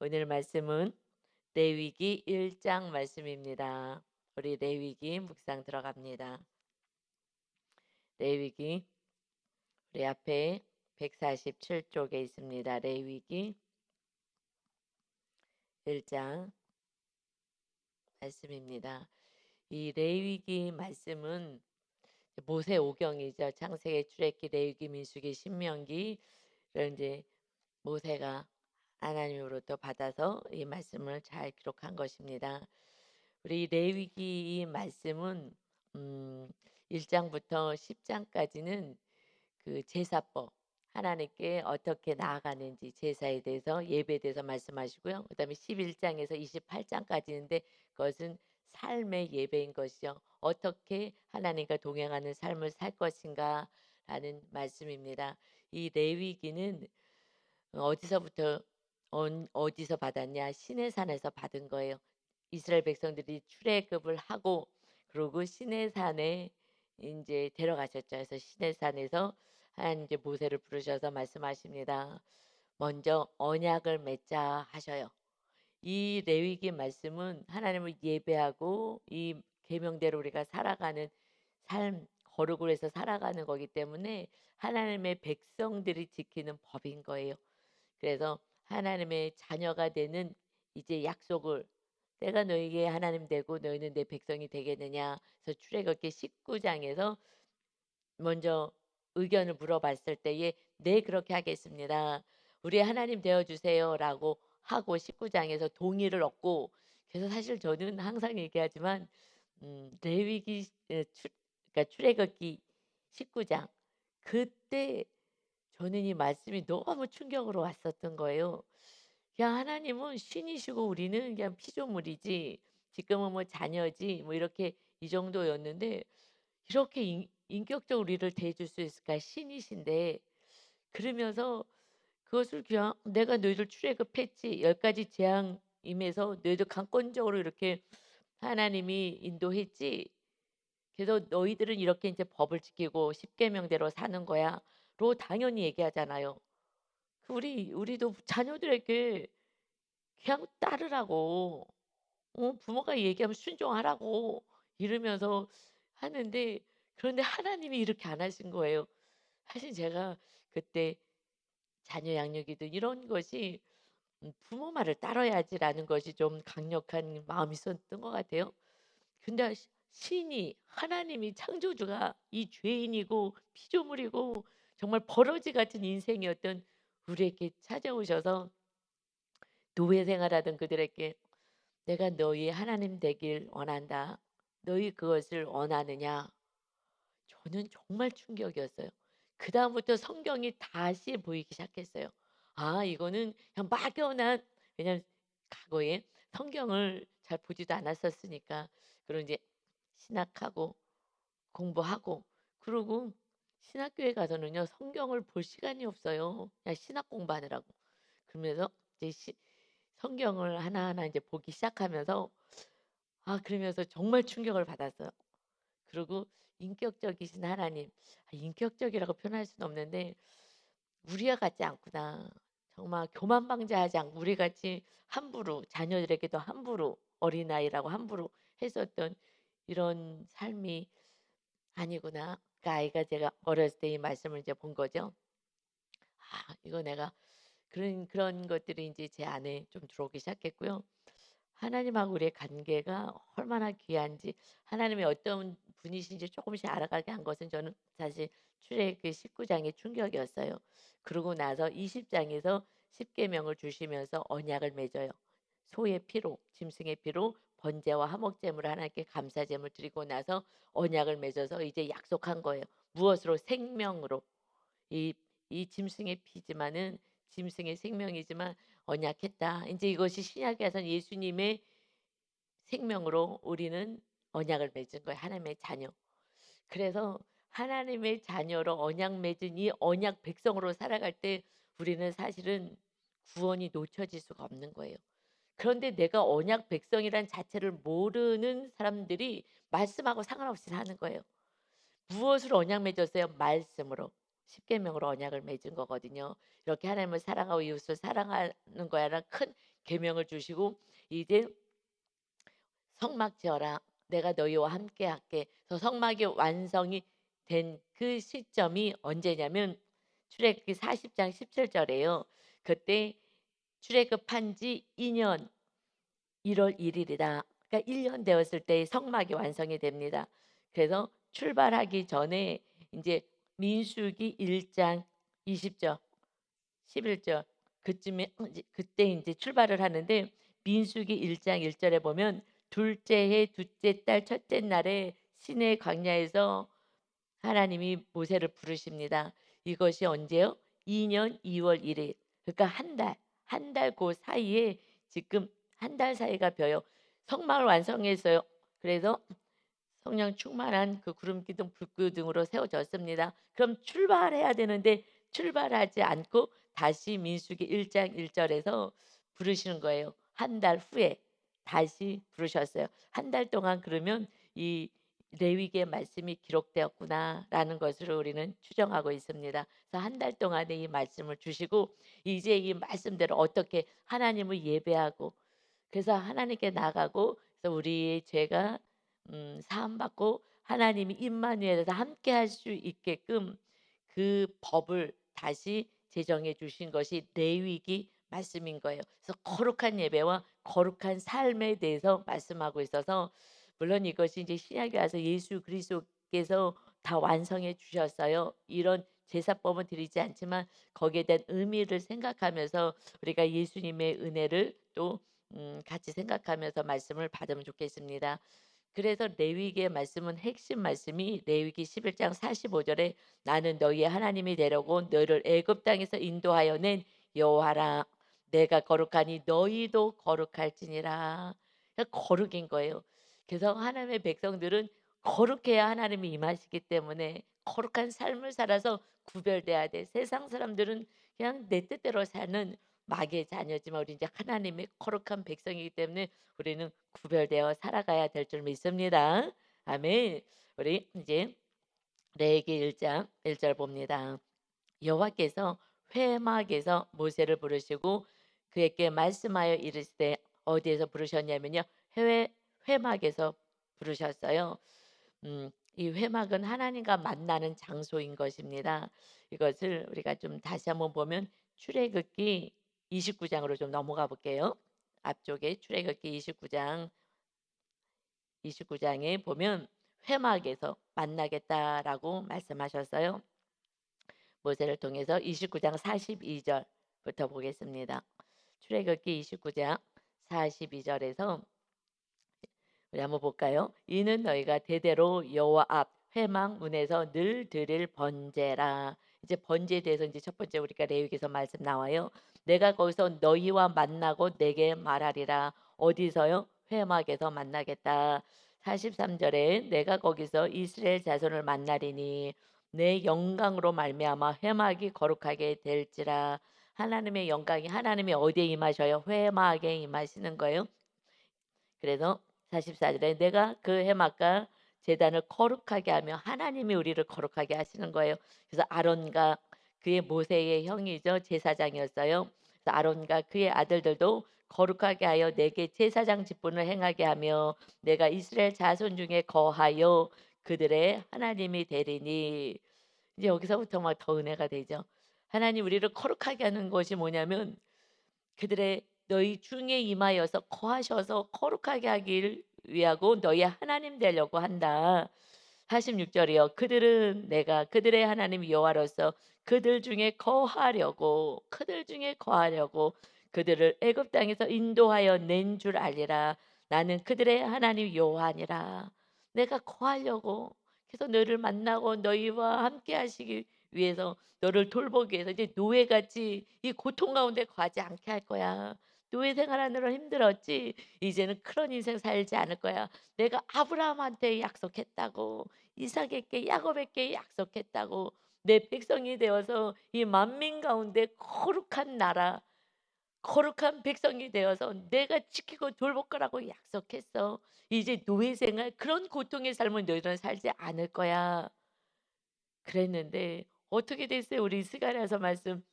오늘 말씀은 레위기 1장 말씀입니다. 우리 레위기 묵상 들어갑니다. 레위기 우리 앞에 147쪽에 있습니다. 레위기 1장 말씀입니다. 이 레위기 말씀은 모세 오경이죠. 창세기, 출애굽기, 레위기, 민수기, 신명기를 이제 모세가 하나님으로부터 받아서 이 말씀을 잘 기록한 것입니다. 우리 레위기 이 말씀은 음 1 장부터 10 장까지는 그 제사법, 하나님께 어떻게 나아가는지 제사에 대해서 예배에 대해서 말씀하시고요. 그다음에 11 장에서 28 장까지인데 그것은 삶의 예배인 것이요. 어떻게 하나님과 동행하는 삶을 살 것인가라는 말씀입니다. 이 레위기는 어디서부터 어디서 받았냐? 시내산에서 받은 거예요. 이스라엘 백성들이 출애굽을 하고 그러고 시내산에 이제 데려가셨죠. 그래서 시내산에서 하나님 이제 모세를 부르셔서 말씀하십니다. 먼저 언약을 맺자 하셔요. 이 레위기 말씀은 하나님을 예배하고 이 계명대로 우리가 살아가는 삶, 거룩을 해서 살아가는 거기 때문에 하나님의 백성들이 지키는 법인 거예요. 그래서 하나님의 자녀가 되는 이제 약속을 "내가 너에게 하나님 되고 너희는 내 백성이 되겠느냐." 그래서 출애굽기 19 장에서 먼저 의견을 물어봤을 때에 "네 그렇게 하겠습니다. 우리 하나님 되어 주세요."라고 하고 19 장에서 동의를 얻고 그래서 사실 저는 항상 얘기하지만 레위기 에 출 그러니까 출애굽기 19장 그때 저는 이 말씀이 너무 충격으로 왔었던 거예요. 그냥 하나님은 신이시고 우리는 그냥 피조물이지 지금은 뭐 자녀지 뭐 이렇게 이 정도였는데 이렇게 인격적으로 우리를 대해 줄 수 있을까? 신이신데. 그러면서 그것을 그냥 "내가 너희를 출애굽했지. 10 가지 재앙임에서 너희들 강권적으로 이렇게 하나님이 인도했지. 그래서 너희들은 이렇게 이제 법을 지키고 십계명대로 사는 거야."로 당연히 얘기하잖아요. 우리도 자녀들에게 그냥 따르라고 부모가 얘기하면 순종하라고 이러면서 하는데 그런데 하나님이 이렇게 안 하신 거예요. 사실 제가 그때 자녀 양육이든 이런 것이 '부모 말을 따라야지.'라는 것이 좀 강력한 마음이 있었던 것 같아요. 근데 신이 하나님이 창조주가 이 죄인이고 피조물이고 정말 버러지 같은 인생이었던 우리에게 찾아오셔서 노예 생활하던 그들에게 "내가 너희 하나님 되길 원한다. 너희 그것을 원하느냐?" 저는 정말 충격이었어요. 그다음부터 성경이 다시 보이기 시작했어요. 아 이거는 그냥 막연한 왜냐면 과거에 성경을 잘 보지도 않았었으니까 그런 이제 신학하고 공부하고 그러고 신학교에 가서는요 성경을 볼 시간이 없어요. 그냥 신학 공부하느라고. 그러면서 이제 성경을 하나하나 이제 보기 시작하면서 그러면서 정말 충격을 받았어요. 그리고 인격적이신 하나님, 인격적이라고 표현할 수는 없는데 '우리와 같지 않구나.' 정말 교만방자하지 않고 우리같이 함부로 자녀들에게도 함부로 어린아이라고 함부로 했었던 이런 삶이 아니구나. 그 아이가 제가 어렸을 때 이 말씀을 이제 본 거죠. 이거 내가 그런 것들이 이제 제 안에 좀 들어오기 시작했고요. 하나님하고 우리의 관계가 얼마나 귀한지 하나님이 어떤 분이신지 조금씩 알아가게 한 것은 저는 사실 출애굽기 19 장의 충격이었어요. 그러고 나서 20 장에서 십계명을 주시면서 언약을 맺어요. 소의 피로 짐승의 피로 번제와 화목제물을 하나님께 감사제물 드리고 나서 언약을 맺어서 이제 약속한 거예요. 무엇으로? 생명으로. 이 짐승의 피지만은 짐승의 생명이지만 언약했다. 이제 이것이 신약에 와서는 예수님의 생명으로 우리는 언약을 맺은 거예요, 하나님의 자녀. 그래서 하나님의 자녀로 언약 맺은 이 언약 백성으로 살아갈 때 우리는 사실은 구원이 놓쳐질 수가 없는 거예요. 그런데 내가 언약 백성이란 자체를 모르는 사람들이 말씀하고 상관없이 사는 거예요. 무엇으로 언약 맺었어요? 말씀으로. 십계명으로 언약을 맺은 거거든요. 이렇게 하나님을 사랑하고 이웃을 사랑하는 거야라는 큰 계명을 주시고 이제 "성막 지어라. 내가 너희와 함께 할게." 그래서 성막이 완성이 된 그 시점이 언제냐면 출애굽기 40장 17절에요. 그때 출애굽한 지 2년 1월 1 일이다. 그러니까 1년 되었을 때 성막이 완성이 됩니다. 그래서 출발하기 전에 인제 민수기 1장 20절 11절 그쯤에 이제 그때 인제 출발을 하는데 민수기 1장 1 절에 보면 둘째 해 둘째 달 첫째 날에 시내 광야에서 하나님이 모세를 부르십니다. 이것이 언제요? 2년 2월 1 일. 그러니까 한 달 고 사이에 지금 한 달 사이가 벼요. 성막을 완성했어요. 그래서 성령 충만한 그 구름 기둥 불 기둥으로 세워졌습니다. 그럼 출발해야 되는데 출발하지 않고 다시 민수기 1장 1 절에서 부르시는 거예요. 한 달 후에 다시 부르셨어요. 한 달 동안 그러면 이 레위기의 말씀이 기록되었구나라는 것을 우리는 추정하고 있습니다. 그래서 한 달 동안에 이 말씀을 주시고 이제 이 말씀대로 어떻게 하나님을 예배하고 그래서 하나님께 나가고 그래서 우리의 죄가 사함 받고 하나님이 임마누엘에서 함께 할 수 있게끔 그 법을 다시 제정해 주신 것이 레위기 말씀인 거예요. 그래서 거룩한 예배와 거룩한 삶에 대해서 말씀하고 있어서 물론 이것이 이제 신약에 와서 예수 그리스도께서 다 완성해 주셨어요. 이런 제사법은 드리지 않지만 거기에 대한 의미를 생각하면서 우리가 예수님의 은혜를 또 같이 생각하면서 말씀을 받으면 좋겠습니다. 그래서 레위기의 말씀은 핵심 말씀이 레위기 11장 45 절에 "나는 너희의 하나님이 되려고 너희를 애굽 땅에서 인도하여 낸 여호와라. 내가 거룩하니 너희도 거룩할지니라." 그러니까 거룩인 거예요. 그래서 하나님의 백성들은 거룩해야 하나님이 임하시기 때문에 거룩한 삶을 살아서 구별돼야 돼. 세상 사람들은 그냥 내 뜻대로 사는 마귀의 자녀지만 우리 이제 하나님의 거룩한 백성이기 때문에 우리는 구별되어 살아가야 될 줄 믿습니다. 아멘. 우리 이제 레위기 1장 1절 봅니다. 여호와께서 회막에서 모세를 부르시고 그에게 말씀하여 이르시되 어디에서 부르셨냐면요. 회막에서 부르셨어요. 이 회막은 하나님과 만나는 장소인 것입니다. 이것을 우리가 좀 다시 한번 보면 출애굽기 29 장으로 좀 넘어가 볼게요. 앞쪽에 출애굽기 29 장에 보면 "회막에서 만나겠다."라고 말씀하셨어요. 모세를 통해서 29장 42 절부터 보겠습니다. 출애굽기 29장 42 절에서 우리 한번 볼까요? "이는 너희가 대대로 여호와 앞 회막 문에서 늘 드릴 번제라." 이제 번제에 대해서 이제 첫 번째 우리가 레위기에서 말씀 나와요. "내가 거기서 너희와 만나고 내게 말하리라." 어디서요? 회막에서 만나겠다. 43 절에 "내가 거기서 이스라엘 자손을 만나리니 내 영광으로 말미암아 회막이 거룩하게 될지라." 하나님의 영광이 하나님이 어디에 임하셔요? 회막에 임하시는 거예요. 그래서 44 절에 "내가 그 해막과 제단을 거룩하게 하며." 하나님이 우리를 거룩하게 하시는 거예요. 그래서 아론과 그의 모세의 형이죠. 제사장이었어요. 그래서 아론과 그의 아들들도 "거룩하게 하여 내게 제사장 직분을 행하게 하며 내가 이스라엘 자손 중에 거하여 그들의 하나님이 되리니." 이제 여기서부터 막 더 은혜가 되죠. 하나님 우리를 거룩하게 하는 것이 뭐냐면 그들의 너희 중에 임하여서 거하셔서 거룩하게 하길 위하고 너희 하나님 되려고 한다. 46 절이요. "그들은 내가 그들의 하나님 여호와로서 그들 중에 거하려고 그들을 애굽 땅에서 인도하여 낸 줄 알리라. 나는 그들의 하나님 여호와니라." 내가 거하려고 그래서 너를 만나고 너희와 함께 하시기 위해서 너를 돌보기 위해서 이제 노예같이 이 고통 가운데 거하지 않게 할 거야. 노예 생활하느라 힘들었지. 이제는 그런 인생 살지 않을 거야. 내가 아브라함한테 약속했다고. 이삭에게 야곱에게 약속했다고. 내 백성이 되어서 이 만민 가운데 거룩한 나라, 거룩한 백성이 되어서 내가 지키고 돌볼 거라고 약속했어. 이제 노예 생활 그런 고통의 삶을 너희는 살지 않을 거야. 그랬는데 어떻게 됐어요? 우리 스가랴서 말씀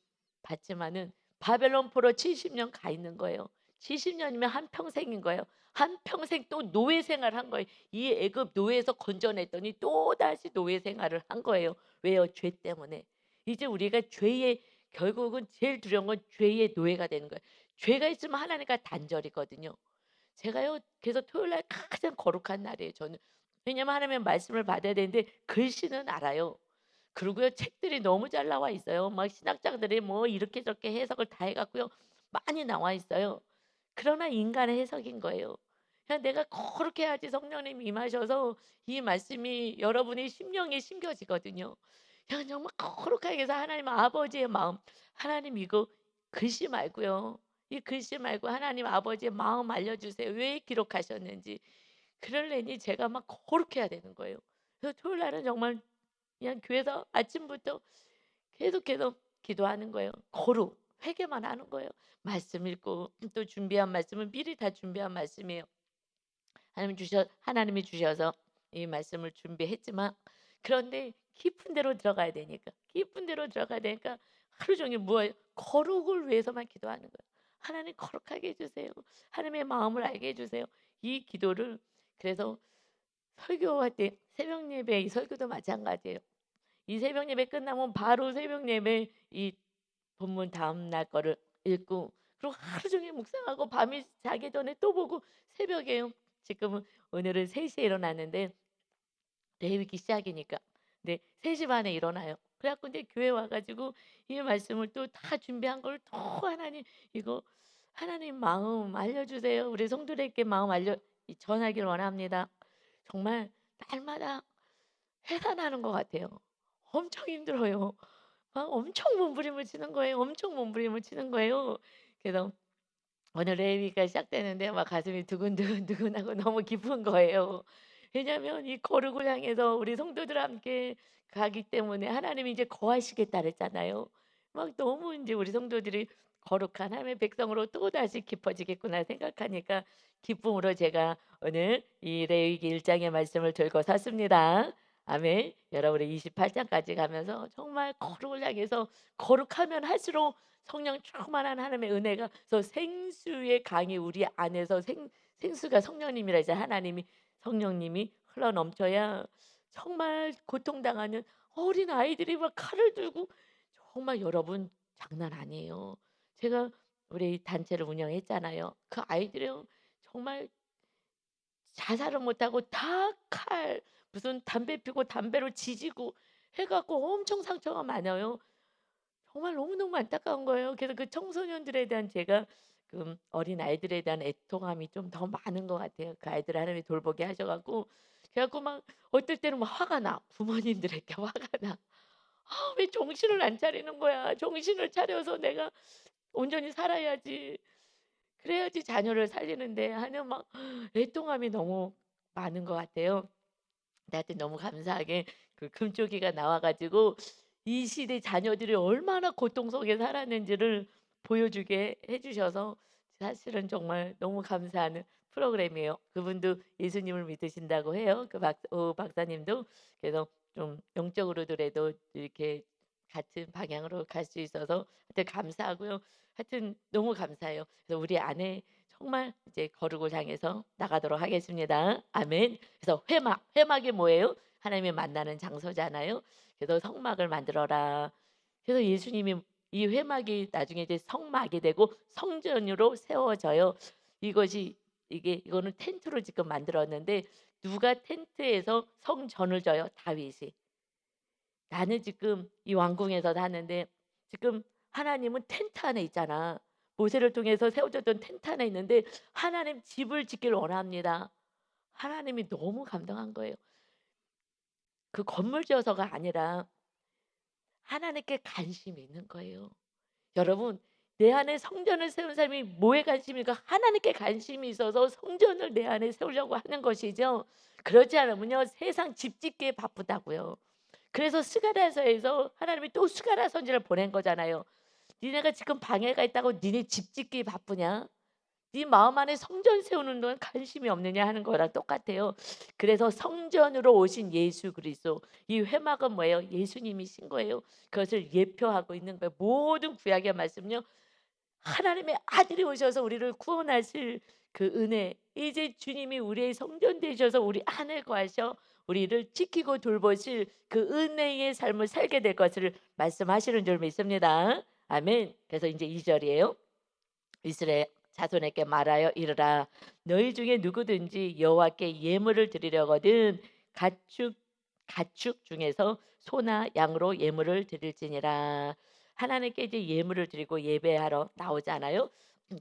봤지만은 바벨론 포로 70년 가 있는 거예요. 70년이면 한평생인 거예요. 한평생 또 노예 생활을 한 거예요. 이 애굽 노예에서 건져냈더니 또다시 노예 생활을 한 거예요. 왜요? 죄 때문에. 이제 우리가 죄의 결국은 제일 두려운 건 죄의 노예가 되는 거예요. 죄가 있으면 하나님과 단절이거든요. 제가요 그래서 토요일 날 가장 거룩한 날이에요 저는. 왜냐면 하나님의 말씀을 받아야 되는데 글씨는 알아요. 그리고요 책들이 너무 잘 나와 있어요. 막 신학자들이 뭐 이렇게 저렇게 해석을 다 해 갖고요 많이 나와 있어요. 그러나 인간의 해석인 거예요. 그냥 내가 거룩해 야지 성령님이 임하셔서 이 말씀이 여러분의 심령에 심겨지거든요. 그냥 정말 거룩하게 해서 하나님 아버지의 마음, 하나님 이거 글씨 말고요. 이 글씨 말고 하나님 아버지의 마음 알려주세요. 왜 기록하셨는지. 그러려니 제가 막 거룩해야 되는 거예요. 그래서 토요일 날은 정말 그냥 교회에서 아침부터 계속해서 기도하는 거예요. 거룩, 회개만 하는 거예요. 말씀 읽고 또 준비한 말씀은 미리 다 준비한 말씀이에요. 하나님이 주셔서 이 말씀을 준비했지만 그런데 깊은 데로 들어가야 되니까 깊은 데로 들어가야 되니까 하루 종일 뭐예요? 거룩을 위해서만 기도하는 거예요. 하나님 거룩하게 해주세요. 하나님의 마음을 알게 해주세요. 이 기도를 그래서 설교할 때 새벽 예배 이 설교도 마찬가지예요. 이 새벽 예배 끝나면 바로 새벽 예배 이 본문 다음 날 거를 읽고 그리고 하루 종일 묵상하고 밤이 자기 전에 또 보고 새벽에요. 지금은 오늘은 3 시에 일어났는데 레위기 시작이니까. 네. 3시 반에 일어나요. 그래 갖고 인제 교회 와 가지고 이 말씀을 또 다 준비한 걸 또 하나님 이거 하나님 마음 알려 주세요. 우리 성도들에게 마음 알려 전하기를 원합니다. 정말 날마다 해산하는 것 같아요. 엄청 힘들어요. 막 엄청 몸부림을 치는 거예요. 엄청 몸부림을 치는 거예요. 그래서 오늘 레위기가 시작되는데 막 가슴이 두근두근두근하고 너무 기쁜 거예요. 왜냐하면 이 거룩을 향해서 우리 성도들과 함께 가기 때문에 하나님이 이제 거하시겠다 그랬잖아요. 막 너무 이제 우리 성도들이 거룩한 하나님의 백성으로 또다시 깊어지겠구나 생각하니까 기쁨으로 제가 오늘 이 레위기 1 장의 말씀을 들고 섰습니다. 아멘. 여러분의 28장까지 가면서 정말 거룩을 향해서 거룩하면 할수록 성령 충만한 하나님의 은혜가 그래서 생수의 강이 우리 안에서 생수가 성령님이라 이제 하나님이 성령님이 흘러 넘쳐야 정말 고통당하는 어린 아이들이 막 칼을 들고 정말 여러분 장난 아니에요. 제가 우리 단체를 운영했잖아요. 그 아이들은 정말 자살을 못하고 다 칼 무슨 담배 피고 담배로 지지고 해 갖고 엄청 상처가 많아요. 정말 너무너무 안타까운 거예요. 그래서 그 청소년들에 대한 제가 어린아이들에 대한 애통함이 좀 더 많은 것 같아요. 그 아이들을 하나님이 돌보게 하셔 갖고 그래 갖고 막 어떨 때는 막 화가 나. 부모님들에게 화가 나. '아 왜 정신을 안 차리는 거야. 정신을 차려서 내가 온전히 살아야지. 그래야지 자녀를 살리는데.' 하는 막 애통함이 너무 많은 것 같아요. 나한테 너무 감사하게 그 금쪽이가 나와 가지고 이 시대 자녀들이 얼마나 고통 속에 살았는지를 보여주게 해 주셔서 사실은 정말 너무 감사하는 프로그램이에요. 그분도 예수님을 믿으신다고 해요. 그 박사님도. 그래서 좀 영적으로더라도 이렇게 같은 방향으로 갈 수 있어서 하여튼 감사하고요. 하여튼 너무 감사해요. 그래서 우리 안에 정말 이제 거룩을 향해서 나가도록 하겠습니다. 아멘. 그래서 회막이 뭐예요? 하나님이 만나는 장소잖아요. 그래서 성막을 만들어라. 그래서 예수님이 이 회막이 나중에 이제 성막이 되고 성전으로 세워져요. 이것이 이거는 텐트로 지금 만들었는데 누가 텐트에서 성전을 져요? 다윗이. 나는 지금 이 왕궁에서 사는데 지금 하나님은 텐트 안에 있잖아. 모세를 통해서 세워졌던 텐트 안에 있는데 하나님 집을 짓기를 원합니다. 하나님이 너무 감동한 거예요. 그 건물 지어서가 아니라 하나님께 관심이 있는 거예요. 여러분 내 안에 성전을 세운 사람이 뭐에 관심일까? 하나님께 관심이 있어서 성전을 내 안에 세우려고 하는 것이죠. 그렇지 않으면요 세상 집 짓기에 바쁘다고요. 그래서 스가랴서에서 하나님이 또 스가랴 선지를 보낸 거잖아요. 니네가 지금 방해가 있다고 니네 집 짓기 바쁘냐? 네 마음 안에 성전 세우는 건 관심이 없느냐 하는 거랑 똑같아요. 그래서 성전으로 오신 예수 그리스도 이 회막은 뭐예요? 예수님이신 거예요. 그것을 예표하고 있는 거예요. 모든 구약의 말씀요. 하나님의 아들이 오셔서 우리를 구원하실 그 은혜, 이제 주님이 우리의 성전 되셔서 우리 안에 거하셔 우리를 지키고 돌보실 그 은혜의 삶을 살게 될 것을 말씀하시는 줄 믿습니다. 아멘. 그래서 이제 2절이에요. 이스라엘 자손에게 말하여 이르라, 너희 중에 누구든지 여호와께 예물을 드리려거든 가축 중에서 소나 양으로 예물을 드릴지니라. 하나님께 이제 예물을 드리고 예배하러 나오잖아요.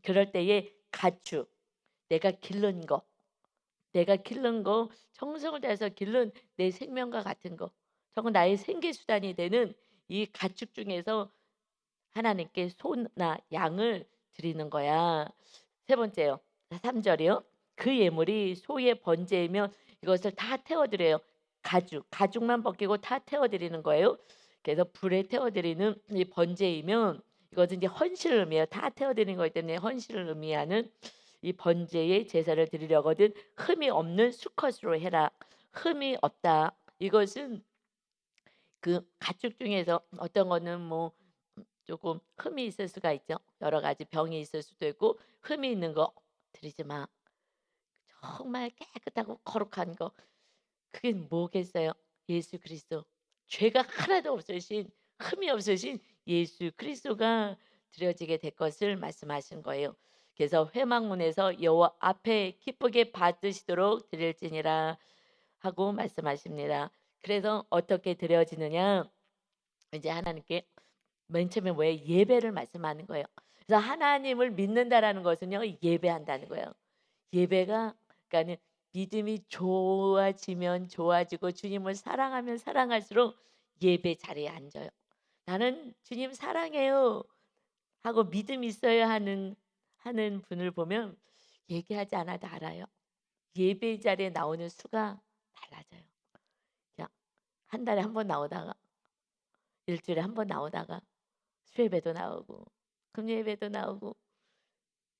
그럴 때에 가축, 내가 기른 거, 정성을 다해서 기른 내 생명과 같은 거, 저건 나의 생계 수단이 되는 이 가축 중에서 하나님께 소나 양을 드리는 거야. 세 번째요. 3절이요. 그 예물이 소의 번제이면 이것을 다 태워 드려요. 가죽만 벗기고 다 태워 드리는 거예요. 그래서 불에 태워 드리는 이 번제이면 이것은 이제 헌신을 의미해요. 다 태워 드리는 거기 때문에 헌신을 의미하는 이 번제의 제사를 드리려거든 흠이 없는 수컷으로 해라. 흠이 없다. 이것은 그 가축 중에서 어떤 거는 뭐 조금 흠이 있을 수가 있죠. 여러 가지 병이 있을 수도 있고 흠이 있는 거 드리지 마. 정말 깨끗하고 거룩한 거. 그게 뭐겠어요? 예수 그리스도. 죄가 하나도 없으신 흠이 없으신 예수 그리스도가 드려지게 될 것을 말씀하신 거예요. 그래서 회막문에서 여호와 앞에 기쁘게 받으시도록 드릴지니라 하고 말씀하십니다. 그래서 어떻게 드려지느냐? 이제 하나님께 맨 처음에 뭐예요? 예배를 말씀하는 거예요. 그래서 하나님을 믿는다라는 것은요, 예배한다는 거예요. 예배가 그러니까는 믿음이 좋아지면 좋아지고 주님을 사랑하면 사랑할수록 예배 자리에 앉아요. 나는 주님 사랑해요 하고 믿음 있어요 하는 분을 보면 얘기하지 않아도 알아요. 예배 자리에 나오는 수가 달라져요. 그냥 한 달에 한 번 나오다가 일주일에 한 번 나오다가 수예배도 나오고 금요예배도 나오고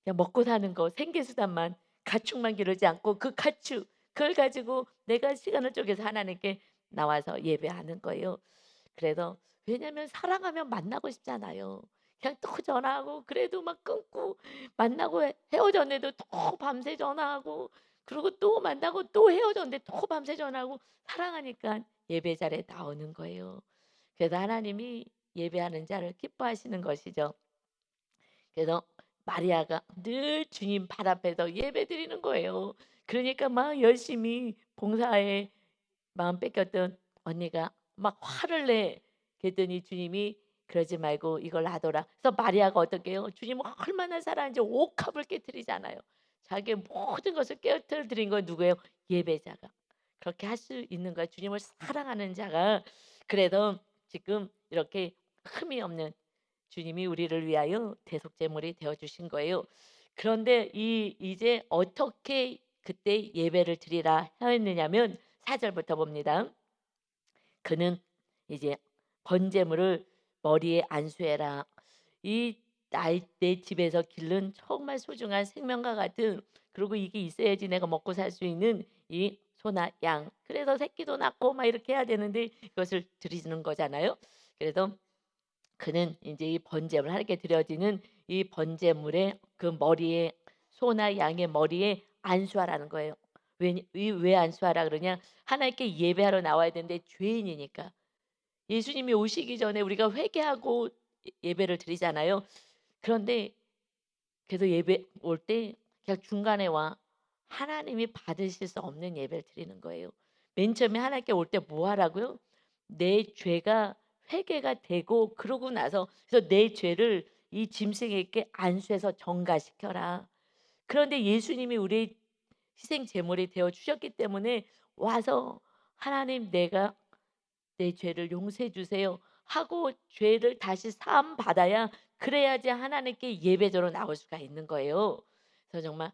그냥 먹고 사는 거 생계수단만 가축만 기르지 않고 그 가축 그걸 가지고 내가 시간을 쪼개서 하나님께 나와서 예배하는 거예요. 그래서 왜냐하면 사랑하면 만나고 싶잖아요. 그냥 또 전화하고 그래도 막 끊고 만나고 헤어졌는데도 또 밤새 전화하고 그리고 또 만나고 또 헤어졌는데 또 밤새 전화하고 사랑하니까 예배 자리에 나오는 거예요. 그래서 하나님이 예배하는 자를 기뻐하시는 것이죠. 그래서 마리아가 늘 주님 발 앞에서 예배드리는 거예요. 그러니까 막 열심히 봉사에 마음 뺏겼던 언니가 막 화를 내. 그랬더니 주님이 그러지 말고 이걸 놔둬라. 그래서 마리아가 어떻게 해요? 주님을 얼마나 사랑하는지 옥합을 깨뜨리잖아요. 자기의 모든 것을 깨뜨려드린 건 누구예요? 예배자가. 그렇게 할 수 있는 거야. 주님을 사랑하는 자가. 그래서 지금 이렇게 흠이 없는 주님이 우리를 위하여 대속제물이 되어 주신 거예요. 그런데 이제 어떻게 그때 예배를 드리라 하였느냐면 4절부터 봅니다. 그는 이제 번제물을 머리에 안수해라. 내 집에서 기른 정말 소중한 생명과 같은 그리고 이게 있어야지 내가 먹고 살 수 있는 이 소나 양. 그래서 새끼도 낳고 막 이렇게 해야 되는데 이것을 드리는 거잖아요. 그래서 그는 이제 이 번제물 하나님께 드려지는 이 번제물의 그 머리에 소나 양의 머리에 안수하라는 거예요. 왜 안수하라 그러냐? 하나님께 예배하러 나와야 되는데 죄인이니까. 예수님이 오시기 전에 우리가 회개하고 예배를 드리잖아요. 그런데 그래서 예배 올 때 그냥 중간에 와 하나님이 받으실 수 없는 예배를 드리는 거예요. 맨 처음에 하나님께 올 때 뭐 하라고요? 내 죄가 회개가 되고 그러고 나서 그래서 내 죄를 이 짐승에게 안수해서 정가시켜라. 그런데 예수님이 우리의 희생 제물이 되어 주셨기 때문에 와서 하나님 내가 내 죄를 용서해 주세요 하고 죄를 다시 사함 받아야 그래야지 하나님께 예배자로 나올 수가 있는 거예요. 그래서 정말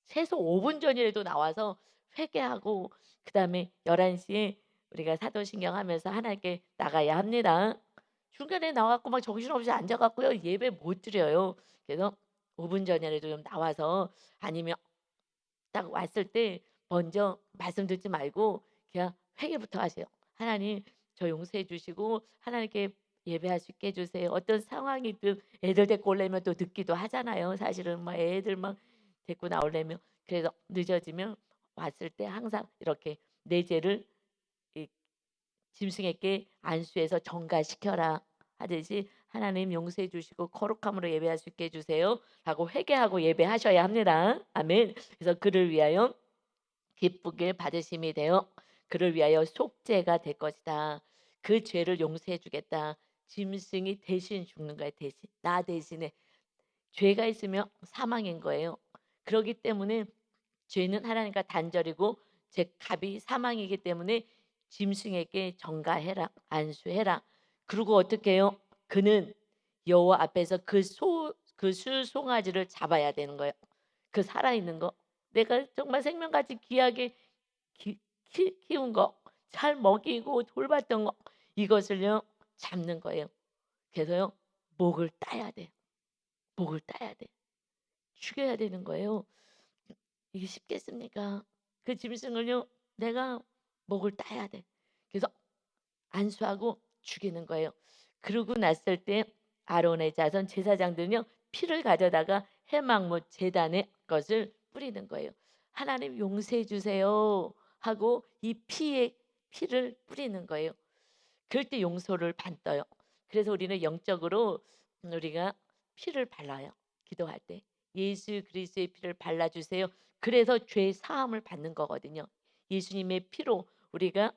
최소 5분 전이라도 나와서 회개하고 그다음에 11시에 우리가 사도신경 하면서 하나님께 나가야 합니다. 중간에 나와 갖고 막 정신없이 앉아 갖고요. 예배 못 드려요. 그래서 5분 전이라도 좀 나와서 아니면 딱 왔을 때 먼저 말씀 듣지 말고 그냥 회개부터 하세요. 하나님 저 용서해 주시고 하나님께 예배할 수 있게 해 주세요. 어떤 상황이든 애들 데리고 오려면 또 늦기도 하잖아요. 사실은 막 애들 막 데리고 나오려면. 그래서 늦어지면 왔을 때 항상 이렇게 내 죄를 이 짐승에게 안수해서 전가시켜라 하듯이 하나님 용서해 주시고 거룩함으로 예배할 수 있게 해 주세요 라고 회개하고 예배하셔야 합니다. 아멘. 그래서 그를 위하여 기쁘게 받으심이 되어 그를 위하여 속죄가 될 것이다. 그 죄를 용서해 주겠다. 짐승이 대신 죽는 거예요. 대신 나 대신에 죄가 있으면 사망인 거예요. 그렇기 때문에 죄는 하나님과 단절이고 제 값이 사망이기 때문에 짐승에게 전가해라 안수해라. 그리고 어떻게 해요? 그는 여호와 앞에서 그 수송아지를 잡아야 되는 거예요. 그 살아있는 거 내가 정말 생명같이 귀하게 키운 거, 잘 먹이고 돌봤던 거 이것을요 잡는 거예요. 그래서요 목을 따야 돼. 목을 따야 돼. 죽여야 되는 거예요. 이게 쉽겠습니까? 그 짐승을요 내가 목을 따야 돼. 그래서 안수하고 죽이는 거예요. 그러고 났을 때 아론의 자손 제사장들은요 피를 가져다가 해망못 제단에 것을 뿌리는 거예요. 하나님 용서해 주세요 하고 이 피를 뿌리는 거예요. 그럴 때 용서를 받아요. 그래서 우리는 영적으로 우리가 피를 발라요. 기도할 때 예수 그리스도의 피를 발라주세요. 그래서 죄 사함을 받는 거거든요. 예수님의 피로 우리가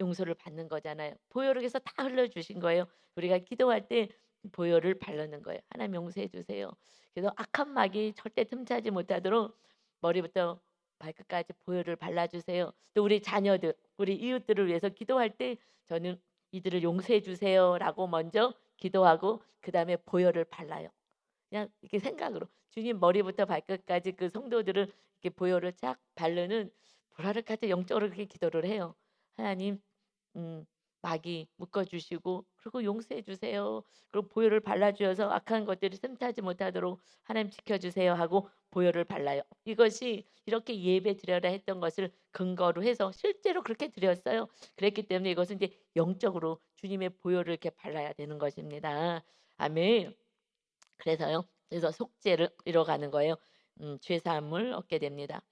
용서를 받는 거잖아요. 보혈을 해서 다 흘려주신 거예요. 우리가 기도할 때 보혈을 바르는 거예요. 하나님 용서해 주세요. 그래서 악한 마귀 절대 틈타지 못하도록 머리부터 발끝까지 보혈을 발라주세요. 또 우리 자녀들, 우리 이웃들을 위해서 기도할 때 저는 이들을 용서해 주세요라고 먼저 기도하고 그 다음에 보혈을 발라요. 그냥 이렇게 생각으로 주님 머리부터 발끝까지 그 성도들을 이렇게 보혈을 쫙 바르는 보라를 같은 영적으로 그렇게 기도를 해요. 하나님 마귀 묶어 주시고 그리고 용서해 주세요. 그리고 보혈을 발라 주셔서 악한 것들이 틈타지 못하도록 하나님 지켜 주세요 하고 보혈을 발라요. 이것이 이렇게 예배 드려라 했던 것을 근거로 해서 실제로 그렇게 드렸어요. 그랬기 때문에 이것은 이제 영적으로 주님의 보혈을 이렇게 발라야 되는 것입니다. 아멘. 그래서요. 그래서 속죄를 이뤄가는 거예요. 죄 사함을 얻게 됩니다.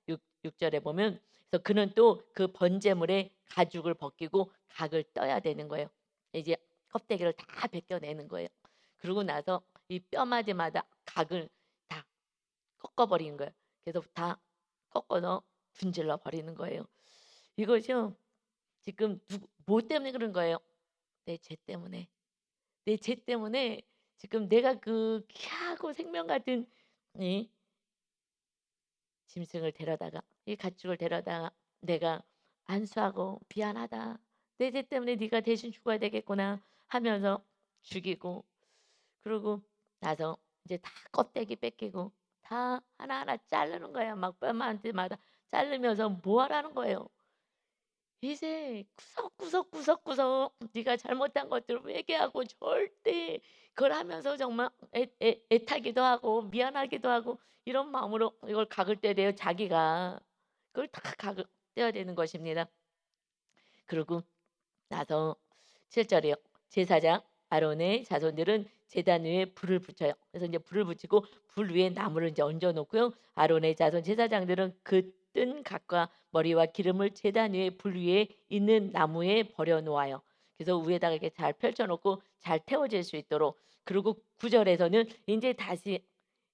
6절에 보면 그래서 그는 또 그 번제물의 가죽을 벗기고 각을 떠야 되는 거예요. 이제 껍데기를 다 벗겨내는 거예요. 그러고 나서 이 뼈마디마다 각을 다 꺾어버리는 거예요. 그래서 다 꺾어서 분질러 버리는 거예요. 이것이요. 지금 뭐 때문에 그런 거예요? 내 죄 때문에. 내 죄 때문에 지금 내가 그 귀하고 생명 같은 이 짐승을 데려다가 이 가축을 데려다가 내가 안수하고 미안하다. 내 죄 때문에 네가 대신 죽어야 되겠구나 하면서 죽이고 그러고 나서 이제 다 껍데기 뺏기고 다 하나하나 자르는 거야. 막 뼈마디마다 자르면서 뭐 하라는 거예요. 이제 구석구석 네가 잘못한 것들을 회개하고 절대 그걸 하면서 정말 애타기도 하고 미안하기도 하고 이런 마음으로 이걸 각을 떼야 돼요. 자기가 그걸 다 각을 떼야 되는 것입니다. 그리고 나서 7절이요. 제사장 아론의 자손들은 제단 위에 불을 붙여요. 그래서 이제 불을 붙이고 불 위에 나무를 이제 얹어 놓고요. 아론의 자손 제사장들은 그 뜬 각과 머리와 기름을 제단 위에 불 위에 있는 나무에 버려 놓아요. 그래서 위에다가 이렇게 잘 펼쳐 놓고 잘 태워질 수 있도록. 그리고 9절에서는 이제 다시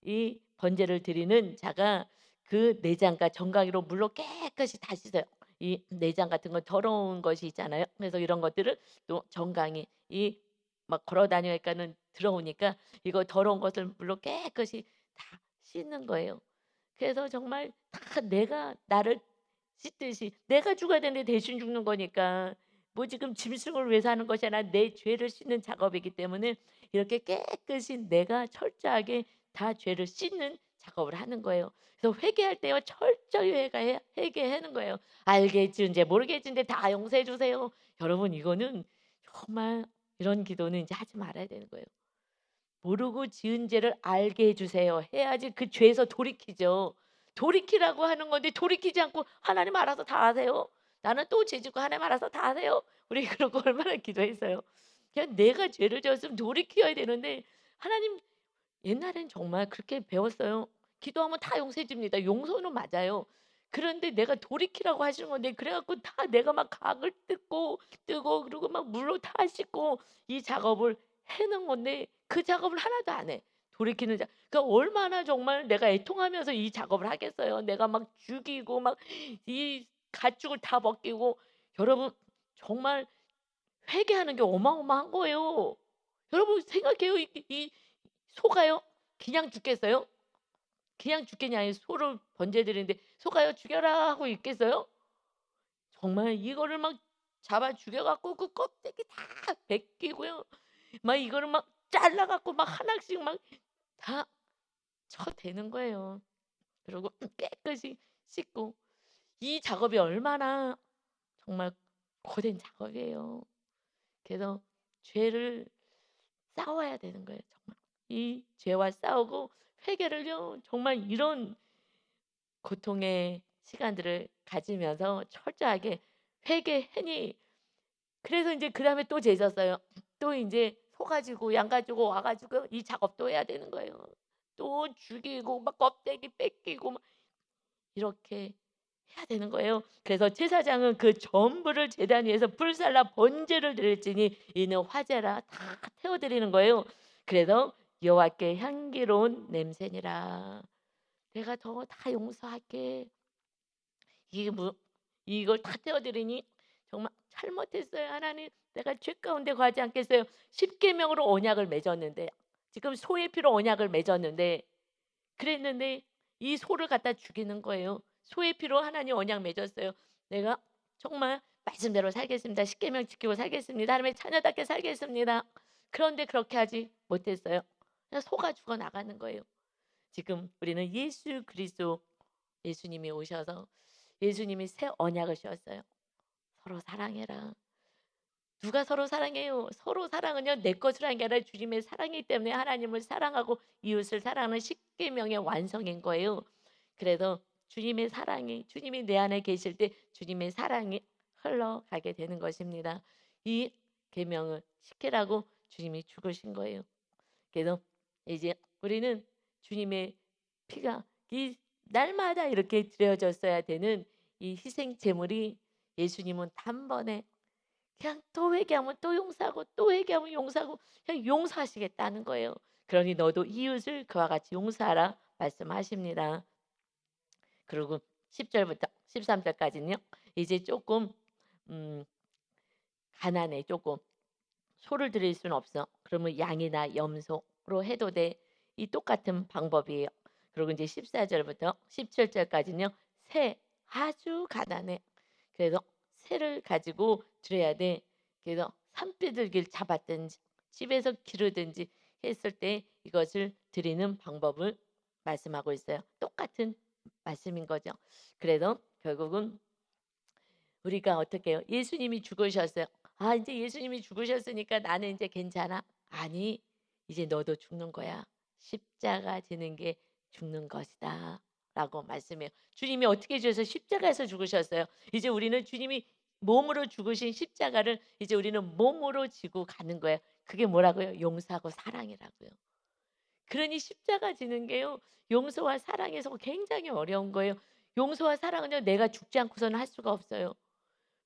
이 번제를 드리는 자가 그 내장과 정강이로 물로 깨끗이 다 씻어요. 이 내장 같은 건 더러운 것이 있잖아요. 그래서 이런 것들을 또 정강이 이 막 걸어 다니니까는 들어오니까 이거 더러운 것을 물로 깨끗이 다 씻는 거예요. 그래서 정말 다 내가 나를 씻듯이 내가 죽어야 되는데 대신 죽는 거니까 뭐 지금 짐승을 위해서 하는 것이 아니라 내 죄를 씻는 작업이기 때문에 이렇게 깨끗이 내가 철저하게 다 죄를 씻는 작업을 하는 거예요. 그래서 회개할 때요 철저히 회개하는 거예요. 알겠지인지 모르겠지인데 다 용서해 주세요. 여러분 이거는 정말 이런 기도는 이제 하지 말아야 되는 거예요. 모르고 지은 죄를 알게 해 주세요. 해야지 그 죄에서 돌이키죠. 돌이키라고 하는 건데 돌이키지 않고 하나님 알아서 다 하세요. 나는 또 죄 짓고 하나님 알아서 다 하세요. 우리 그런 거 얼마나 기도했어요. 그냥 내가 죄를 지었으면 돌이켜야 되는데 하나님 옛날엔 정말 그렇게 배웠어요. 기도하면 다 용서해 줍니다. 용서는 맞아요. 그런데 내가 돌이키라고 하시는 건데 그래 갖고 다 내가 막 각을 뜨고 그리고 막 물로 다 씻고 이 작업을 해 놓은 건데 그 작업을 하나도 안 해. 돌이키는 그러니까 얼마나 정말 내가 애통하면서 이 작업을 하겠어요. 내가 막 죽이고 막 이 가축을 다 벗기고 여러분 정말 회개하는 게 어마어마한 거예요. 여러분 생각해요. 이 소가요? 그냥 죽겠어요? 그냥 죽겠냐 이 소를 번제 드리는데 "소가요 죽여라." 하고 있겠어요? 정말 이거를 막 잡아 죽여 갖고 그 껍데기 다 벗기고요. 막 이거를 막 잘라 갖고 막 하나씩 막 다 쳐대는 거예요. 그리고 깨끗이 씻고 이 작업이 얼마나 정말 거된 작업이에요. 그래서 죄를 싸워야 되는 거예요 정말. 이 죄와 싸우고 회개를요 정말 이런 고통의 시간들을 가지면서 철저하게 회개하니 그래서 인제 그다음에 또 재졌어요. 또 인제 소 가지고 양 가지고 와 가지고 이 작업도 해야 되는 거예요. 또 죽이고 막 껍데기 벗기고 막 이렇게 해야 되는 거예요. 그래서 제사장은 그 전부를 제단 위에서 불살라 번제를 드릴지니 이는 화제라 다 태워 드리는 거예요. 그래서 여호와께 향기로운 냄새니라. "내가 더 다 용서할게." 이게 뭐 이걸 다 태워 드리니 정말 잘못했어요. 하나님 내가 죄 가운데 거하지 않겠어요. 십계명으로 언약을 맺었는데 지금 소의 피로 언약을 맺었는데 그랬는데 이 소를 갖다 죽이는 거예요. 소의 피로 하나님 언약 맺었어요. 내가 정말 말씀대로 살겠습니다. 십계명 지키고 살겠습니다. 하나님의 자녀답게 살겠습니다. 그런데 그렇게 하지 못했어요. 그냥 소가 죽어 나가는 거예요. 지금 우리는 예수 그리스도 예수님이 오셔서 예수님이 새 언약을 씌웠어요. 서로 사랑해라. 누가 서로 사랑해요? 서로 사랑은요 내 것을 한 게 아니라 주님의 사랑이기 때문에 하나님을 사랑하고 이웃을 사랑하는 십계명의 완성인 거예요. 그래서 주님의 사랑이 주님이 내 안에 계실 때 주님의 사랑이 흘러가게 되는 것입니다. 이 계명을 지키라고 주님이 죽으신 거예요. 그래서 이제 우리는 주님의 피가 이 날마다 이렇게 드려졌어야 되는 이 희생 제물이 예수님은 단번에 그냥 또 회개하면 또 용서하고 또 회개하면 용서하고 그냥 용서하시겠다는 거예요. 그러니 너도 이웃을 그와 같이 용서하라 말씀하십니다. 그리고 10 절부터 13 절까지는요. 이제 조금 음 가난해 조금. 소를 드릴 수는 없어. 그러면 양이나 염소로 해도 돼. 이 똑같은 방법이에요. 그리고 이제 14 절부터 17 절까지는요. 새 아주 가난해. 그래서 새를 가지고 드려야 돼. 그래서 산비둘기를 잡았든지 집에서 기르든지 했을 때 이것을 드리는 방법을 말씀하고 있어요. 똑같은 말씀인 거죠. 그래서 결국은 우리가 어떻게 해요? 예수님이 죽으셨어요. '아 인제 예수님이 죽으셨으니까 나는 인제 괜찮아.' 아니 이제 너도 죽는 거야. 십자가 지는 게 죽는 것이다라고 말씀해요. 주님이 어떻게 주셔서 십자가에서 죽으셨어요. 이제 우리는 주님이 몸으로 죽으신 십자가를 이제 우리는 몸으로 지고 가는 거예요. 그게 뭐라고요? 용서하고 사랑이라고요. 그러니 십자가 지는 게요. 용서와 사랑에서 굉장히 어려운 거예요. 용서와 사랑은요 내가 죽지 않고서는 할 수가 없어요.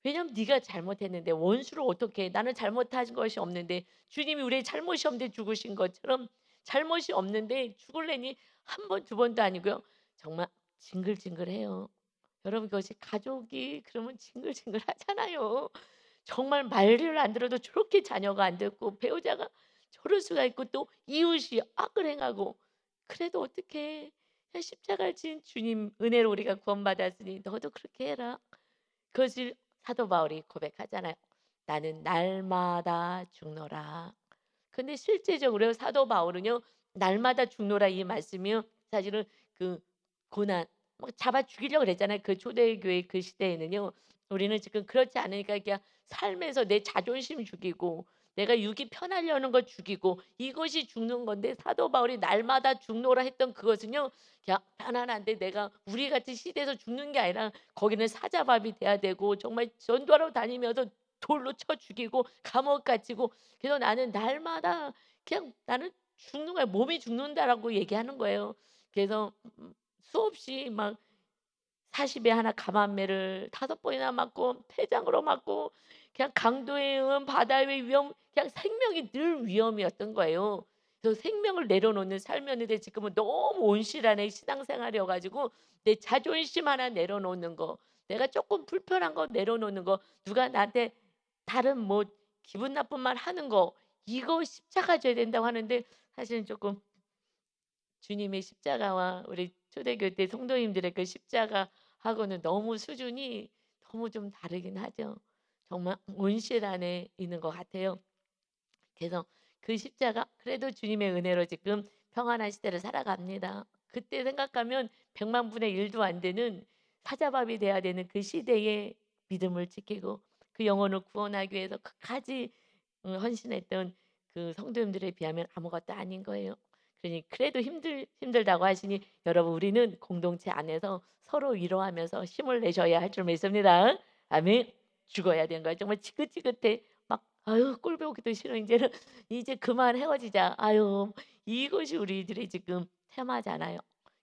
왜냐면 네가 잘못했는데 원수를 어떻게 해. 나는 잘못한 것이 없는데 주님이 우리의 잘못이 없는데 죽으신 것처럼 잘못이 없는데 죽을래니 한 번 두 번도 아니고요. 정말 징글징글해요. 여러분 그것이 가족이 그러면 징글징글하잖아요. 정말 말을 안 들어도 저렇게 자녀가 안 듣고 배우자가 저럴 수가 있고 또 이웃이 악을 행하고 그래도 어떻게 십자가를 진 주님 은혜로 우리가 구원받았으니 너도 그렇게 해라. 그것을 사도 바울이 고백하잖아요. "나는 날마다 죽노라." 근데 실제적으로 사도 바울은요. "날마다 죽노라." 이 말씀이요. 사실은 그 고난 막 잡아 죽이려고 그랬잖아요. 그 초대교회 그 시대에는요. 우리는 지금 그렇지 않으니까 그냥 삶에서 내 자존심 죽이고 내가 육이 편하려는 거 죽이고 이것이 죽는 건데 사도 바울이 "날마다 죽노라." 했던 그것은요. 그냥 편안한데 내가 우리 같은 시대에서 죽는 게 아니라 거기는 사자밥이 돼야 되고 정말 전도하러 다니면서 돌로 쳐 죽이고 감옥 갇히고, 그래서 나는 날마다 그냥 '나는 죽는 거야. 몸이 죽는다.'라고 얘기하는 거예요. 그래서 수없이 막 40에 하나 감암매를 5번이나 맞고 폐장으로 맞고, 그냥 강도의 응 바다의 위험, 그냥 생명이 늘 위험이었던 거예요. 그래서 생명을 내려놓는 삶이었는데 지금은 너무 온실안에 신앙생활이어 가지고 내 자존심 하나 내려놓는 거, 내가 조금 불편한 거 내려놓는 거, 누가 나한테 다른 뭐 기분 나쁜 말 하는 거, 이거 십자가 져야 된다고 하는데, 사실은 조금 주님의 십자가와 우리 초대교회 때 성도님들의 그 십자가하고는 너무 수준이 너무 좀 다르긴 하죠. 정말 온실 안에 있는 것 같아요. 그래서 그 십자가, 그래도 주님의 은혜로 지금 평안한 시대를 살아갑니다. 그때 생각하면 100만 분의 1도 안 되는 사자밥이 돼야 되는 그 시대에 믿음을 지키고 그 영혼을 구원하기 위해서 끝까지 헌신했던 그 성도님들에 비하면 아무것도 아닌 거예요. 그러니 그래도 힘들다고 하시니, 여러분 우리는 공동체 안에서 서로 위로하면서 힘을 내셔야 할 줄 믿습니다. 아멘. 죽어야 되는 거야. 정말 지긋지긋해. 막 아유 꼴 보기도 싫어. 이제는 이제 그만 헤어지자. 아유, 이것이 우리들의 지금 테마잖아요.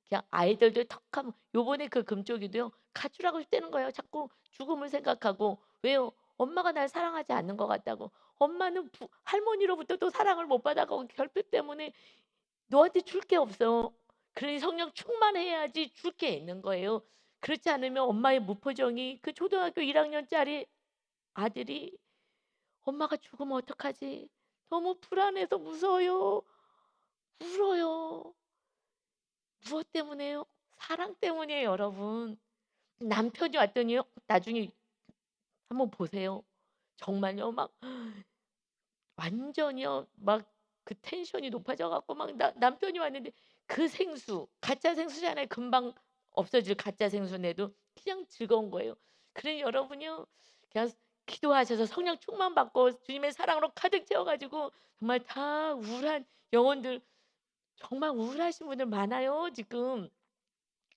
그냥 아이들도 턱하면 요번에 그 금쪽이도요. 가출하고 싶다는 거예요. 자꾸 죽음을 생각하고. 왜요? 엄마가 날 사랑하지 않는 것 같다고. 엄마는 할머니로부터도 사랑을 못 받아가고 결핍 때문에 너한테 줄 게 없어. 그러니 성령 충만해야지 줄 게 있는 거예요. 그렇지 않으면 엄마의 무표정이, 그 초등학교 1학년짜리 아들이 "엄마가 죽으면 어떡하지? 너무 불안해서 무서워요." 울어요. 무엇 때문에요? 사랑 때문이에요, 여러분. 남편이 왔더니요. 나중에 한번 보세요. 정말요. 막 완전히요. 막 그 텐션이 높아져 갖고 막 남편이 왔는데, 그 생수, 가짜 생수잖아요. 금방 없어질 가짜 생수인데도 그냥 즐거운 거예요. 그러니 여러분이요. 그냥 기도하셔서 성령 충만 받고 주님의 사랑으로 가득 채워 가지고 정말 다 우울한 영혼들, 정말 우울하신 분들 많아요, 지금.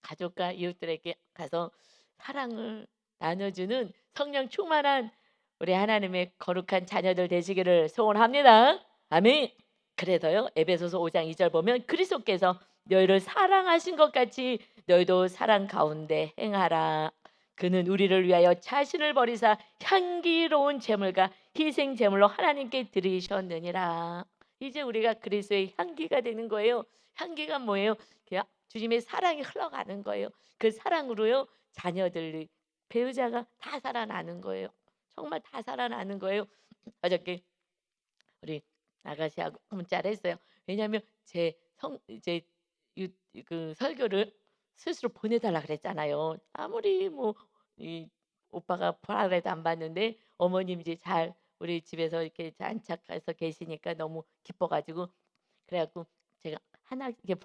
가족과 이웃들에게 가서 사랑을 나눠주는 성령 충만한 우리 하나님의 거룩한 자녀들 되시기를 소원합니다. 아멘. 그래서요, 에베소서 5장 2절 보면 그리스도께서 너희를 사랑하신 것 같이 너희도 사랑 가운데 행하라. 그는 우리를 위하여 자신을 버리사 향기로운 제물과 희생 제물로 하나님께 드리셨느니라. 이제 우리가 그리스도의 향기가 되는 거예요. 향기가 뭐예요? 그냥 주님의 사랑이 흘러가는 거예요. 그 사랑으로요, 자녀들, 배우자가 다 살아나는 거예요. 정말 다 살아나는 거예요. 어저께 우리 아가씨하고 문자를 했어요. 왜냐하면 제 성 이제 그 설교를 스스로 보내달라 그랬잖아요. 아무리 뭐 이 오빠가 보라 그래도 안 봤는데, 어머님 이제 잘 우리 집에서 이렇게 안착해서 계시니까 너무 기뻐 가지고, 그래 갖고 제가 하나 이렇게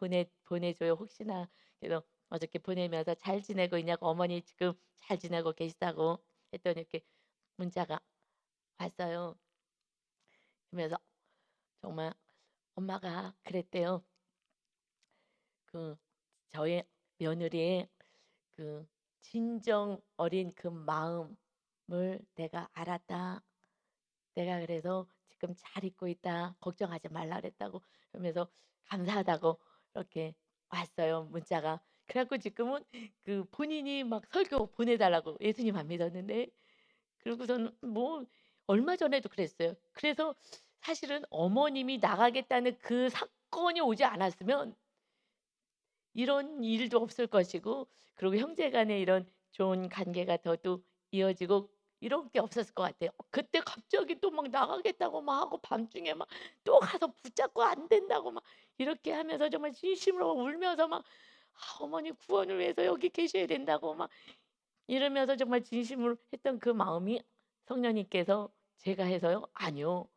보내줘요, 혹시나. 그래서 어저께 보내면서 "잘 지내고 있냐고, 어머니 지금 잘 지내고 계시다고." 했더니 이렇게 문자가 왔어요. 그러면서 정말 엄마가 그랬대요. 그 저의 며느리의 그 진정 어린 그 마음을 내가 알았다. 내가 그래서 지금 잘 있고 있다. 걱정하지 말라 그랬다고. 그러면서 감사하다고 이렇게 왔어요, 문자가. 그래 갖고 지금은 그 본인이 막 설교 보내달라고, 예수님 안 믿었는데. 그러고서는 뭐 얼마 전에도 그랬어요. 그래서 사실은 어머님이 나가겠다는 그 사건이 오지 않았으면 이런 일도 없을 것이고, 그리고 형제 간의 이런 좋은 관계가 더도 이어지고 이런 게 없었을 것 같아요. 그때 갑자기 또 막 나가겠다고 막 하고, 밤중에 막 또 가서 붙잡고 안 된다고 막 이렇게 하면서 정말 진심으로 울면서 막 어머니 구원을 위해서 여기 계셔야 된다고 막 이러면서 정말 진심으로 했던 그 마음이, 성령님께서 제가 해서요? 아니요.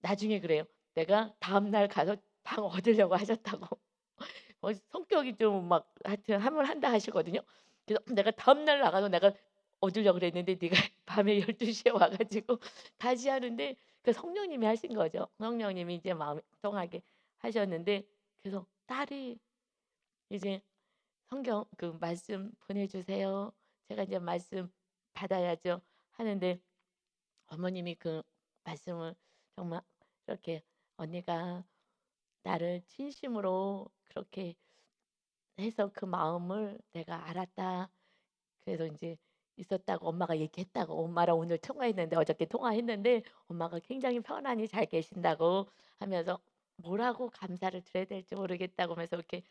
나중에 그래요. 내가 다음날 가서 방 얻으려고 하셨다고. 성격이 좀 막 하여튼 하면 한다 하시거든요. 그래서 내가 다음날 나가서 내가 얻으려고 그랬는데 네가 밤에 12시에 와 가지고 다시 하는데, 그 성령님이 하신 거죠. 성령님이 이제 마음에 통하게 하셨는데, 그래서 딸이 이제 "성경 그 말씀 보내 주세요." 제가 이제 "말씀 받아야죠." 하는데, 어머님이 그 말씀을 정말 이렇게 "언니가 나를 진심으로 그렇게 해서 그 마음을 내가 알았다." 그래서 이제 있었다고 엄마가 얘기했다고, 엄마랑 오늘 통화했는데, 어저께 통화했는데 엄마가 굉장히 편안히 잘 계신다고 하면서 뭐라고 감사를 드려야 될지 모르겠다고 하면서 이렇게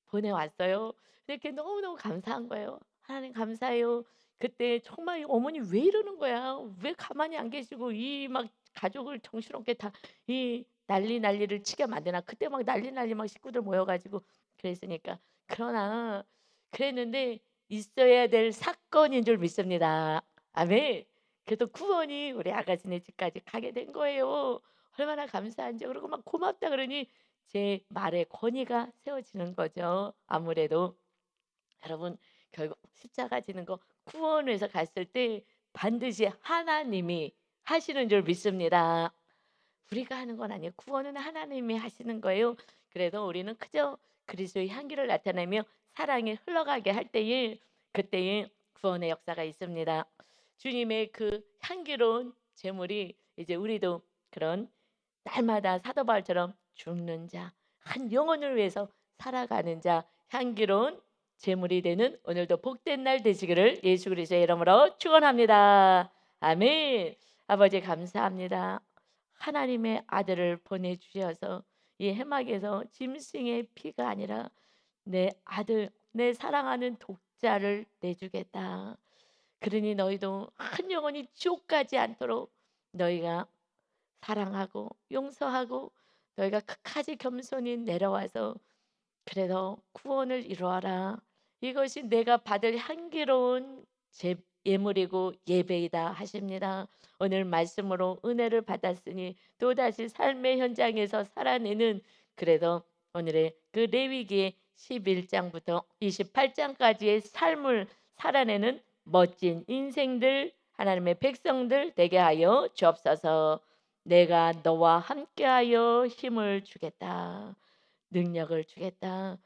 보내왔어요. 이렇게 너무너무 감사한 거예요. "하나님 감사해요." 그때 정말 어머니 왜 이러는 거야. 왜 가만히 안 계시고 이 막 가족을 정신없게 다 이 난리를 치게 만드나. 그때 막 난리 막 식구들 모여 가지고 그랬으니까. 그러나 그랬는데 있어야 될 사건인 줄 믿습니다. 아멘. 그래서 구원이 우리 아가씨네 집까지 가게 된 거예요. 얼마나 감사한지. 그러고 막 고맙다 그러니 제 말에 권위가 세워지는 거죠. 아무래도 여러분, 결국 십자가 지는 거 구원에서 갔을 때 반드시 하나님이 하시는 줄 믿습니다. 우리가 하는 건 아니에요. 구원은 하나님이 하시는 거예요. 그래서 우리는 그저 그리스도의 향기를 나타내며 사랑이 흘러가게 할 때에, 그때에 구원의 역사가 있습니다. 주님의 그 향기로운 제물이 이제 우리도 그런 날마다 사도 바울처럼 죽는 자, 한 영혼을 위해서 살아가는 자, 향기로운 제물이 되는 오늘도 복된 날 되시기를 예수 그리스도의 이름으로 축원합니다. 아멘. 아버지 감사합니다. 하나님의 아들을 보내주셔서 이 해막에서 짐승의 피가 아니라 내 아들, 내 사랑하는 독자를 내주겠다. 그러니 너희도 한 영혼이 지옥 가지 않도록 너희가 사랑하고 용서하고 너희가 끝까지 겸손히 내려와서 그래서 구원을 이루어라. 이것이 내가 받을 향기로운 예물이고 예배이다 하십니다. 오늘 말씀으로 은혜를 받았으니 또다시 삶의 현장에서 살아내는, 그래서 오늘의 그 레위기의 11장부터 28장까지의 삶을 살아내는 멋진 인생들, 하나님의 백성들 되게 하여 주옵소서. 내가 너와 함께하여 힘을 주겠다. 능력을 주겠다.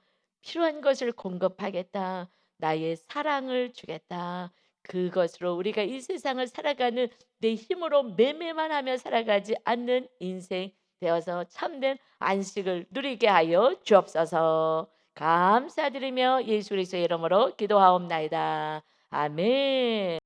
필요한 것을 공급하겠다. 나의 사랑을 주겠다. 그것으로 우리가 이 세상을 살아가는 내 힘으로 매매만 하며 살아가지 않는 인생 되어서 참된 안식을 누리게 하여 주옵소서. 감사드리며 예수 그리스도의 이름으로 기도하옵나이다. 아멘.